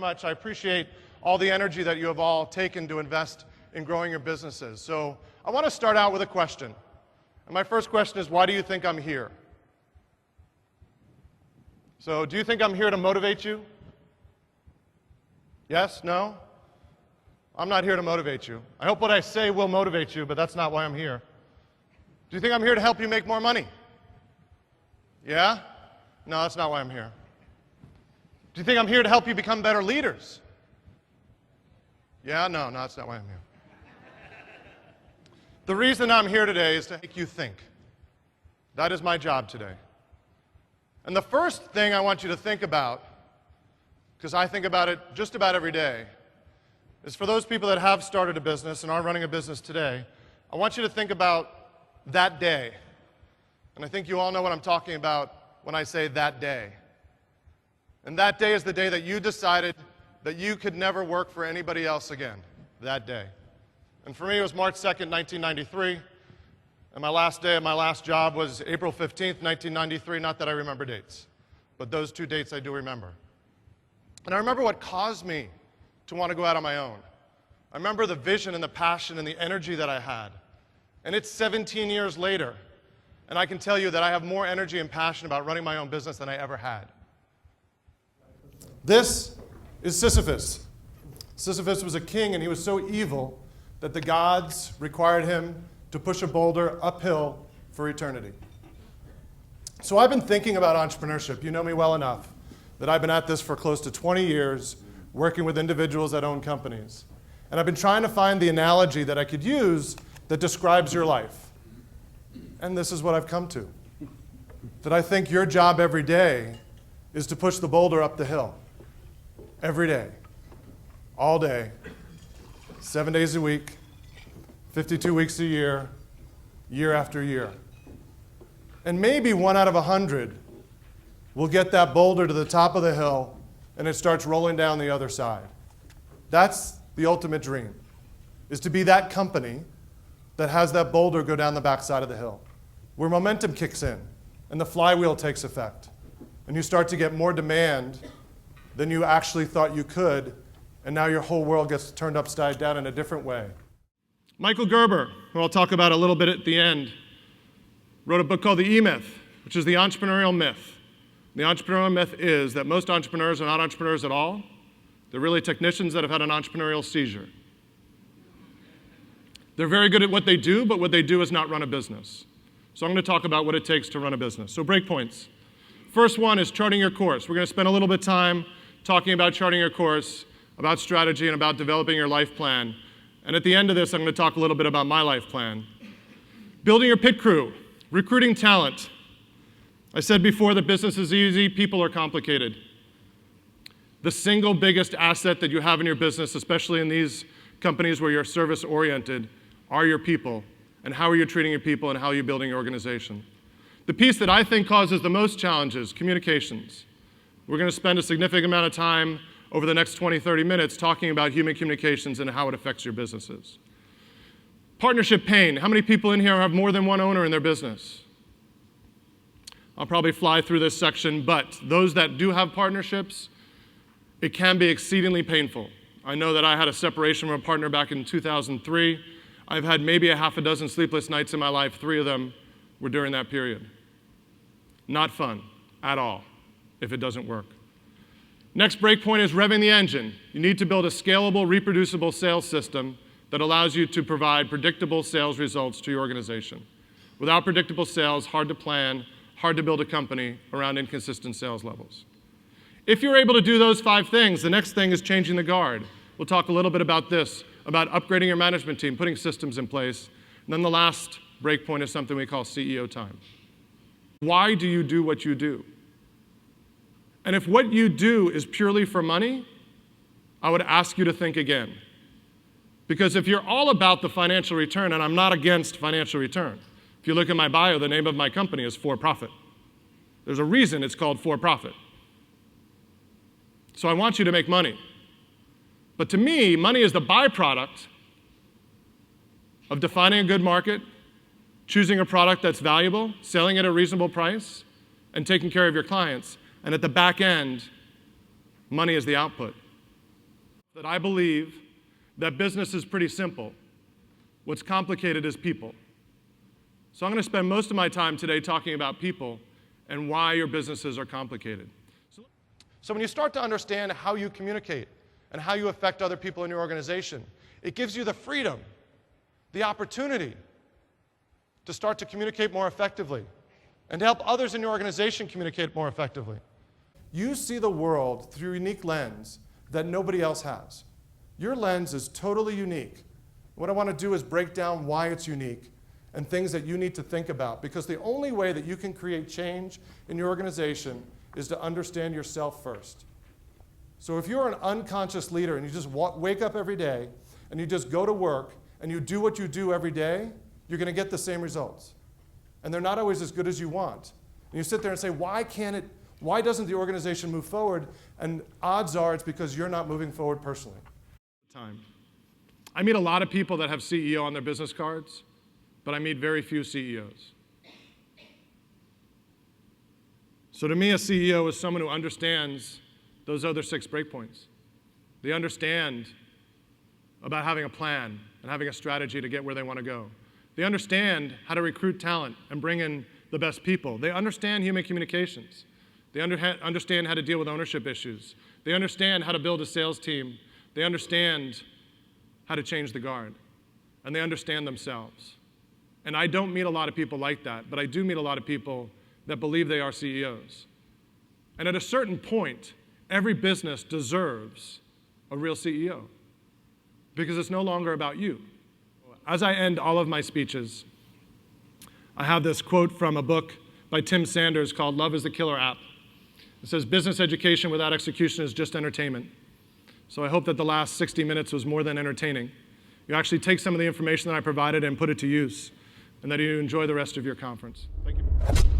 much. I appreciate all the energy that you have all taken to invest in growing your businesses. So I want to start out with a question. And my first question is, why do you think I'm here? So do you think I'm here to motivate you? Yes? No? I'm not here to motivate you. I hope what I say will motivate you, but that's not why I'm here. Do you think I'm here to help you make more money? Yeah? No, that's not why I'm here. Do you think I'm here to help you become better leaders? Yeah? No, that's not why I'm here. The reason I'm here today is to make you think. That is my job today. And the first thing I want you to think about, because I think about it just about every day, is for those people that have started a business and are running a business today, I want you to think about that day. And I think you all know what I'm talking about when I say that day. And that day is the day that you decided that you could never work for anybody else again, that day. And for me, it was March 2nd, 1993. And my last day of my last job was April 15th, 1993. Not that I remember dates, but those two dates I do remember. And I remember what caused me to want to go out on my own. I remember the vision and the passion and the energy that I had. And it's 17 years later, and I can tell you that I have more energy and passion about running my own business than I ever had. This is Sisyphus. Sisyphus was a king, and he was so evil that the gods required him to push a boulder uphill for eternity. So I've been thinking about entrepreneurship. You know me well enough that I've been at this for close to 20 years, working with individuals that own companies. And I've been trying to find the analogy that I could use that describes your life. And this is what I've come to. That I think your job every day is to push the boulder up the hill. Every day. All day. 7 days a week. 52 weeks a year. Year after year. And maybe 1 out of 100 will get that boulder to the top of the hill and it starts rolling down the other side. That's the ultimate dream, is to be that company that has that boulder go down the backside of the hill, where momentum kicks in and the flywheel takes effect. And you start to get more demand than you actually thought you could, and now your whole world gets turned upside down in a different way. Michael Gerber, who I'll talk about a little bit at the end, wrote a book called The E-Myth, which is the entrepreneurial myth. The entrepreneurial myth is that most entrepreneurs are not entrepreneurs at all. They're really technicians that have had an entrepreneurial seizure. They're very good at what they do, but what they do is not run a business. So I'm going to talk about what it takes to run a business. So breakpoints. First one is charting your course. We're going to spend a little bit of time talking about charting your course, about strategy, and about developing your life plan. And at the end of this, I'm going to talk a little bit about my life plan. Building your pit crew, recruiting talent. I said before that business is easy, people are complicated. The single biggest asset that you have in your business, especially in these companies where you're service-oriented, are your people. And how are you treating your people and how are you building your organization? The piece that I think causes the most challenges, communications. We're going to spend a significant amount of time over the next 20, 30 minutes talking about human communications and how it affects your businesses. Partnership pain. How many people in here have more than one owner in their business? I'll probably fly through this section, but those that do have partnerships, it can be exceedingly painful. I know that I had a separation from a partner back in 2003. I've had maybe a half a dozen sleepless nights in my life. 3 of them were during that period. Not fun at all if it doesn't work. Next breakpoint is revving the engine. You need to build a scalable, reproducible sales system that allows you to provide predictable sales results to your organization. Without predictable sales, hard to plan, hard to build a company around inconsistent sales levels. If you're able to do those 5 things, the next thing is changing the guard. We'll talk a little bit about this, about upgrading your management team, putting systems in place. And then the last breakpoint is something we call CEO time. Why do you do what you do? And if what you do is purely for money, I would ask you to think again. Because if you're all about the financial return, and I'm not against financial return. If you look at my bio, the name of my company is For Profit. There's a reason it's called For Profit. So I want you to make money. But to me, money is the byproduct of defining a good market, choosing a product that's valuable, selling at a reasonable price, and taking care of your clients. And at the back end, money is the output. that I believe that business is pretty simple. What's complicated is people. So I'm going to spend most of my time today talking about people and why your businesses are complicated. So when you start to understand how you communicate and how you affect other people in your organization, it gives you the freedom, the opportunity to start to communicate more effectively and to help others in your organization communicate more effectively. You see the world through a unique lens that nobody else has. Your lens is totally unique. What I want to do is break down why it's unique and things that you need to think about, because the only way that you can create change in your organization is to understand yourself first. So if you're an unconscious leader and you just wake up every day and you just go to work and you do what you do every day, you're going to get the same results. And they're not always as good as you want. And you sit there and say, why doesn't the organization move forward? And odds are it's because you're not moving forward personally. I meet a lot of people that have CEO on their business cards, but I meet very few CEOs. So to me, a CEO is someone who understands those other 6 breakpoints. They understand about having a plan and having a strategy to get where they want to go. They understand how to recruit talent and bring in the best people. They understand human communications. They understand how to deal with ownership issues. They understand how to build a sales team. They understand how to change the guard. And they understand themselves. And I don't meet a lot of people like that, but I do meet a lot of people that believe they are CEOs. And at a certain point, every business deserves a real CEO, because it's no longer about you. As I end all of my speeches, I have this quote from a book by Tim Sanders called Love is the Killer App. It says, business education without execution is just entertainment. So I hope that the last 60 minutes was more than entertaining. You actually take some of the information that I provided and put it to use, and that you enjoy the rest of your conference. Thank you.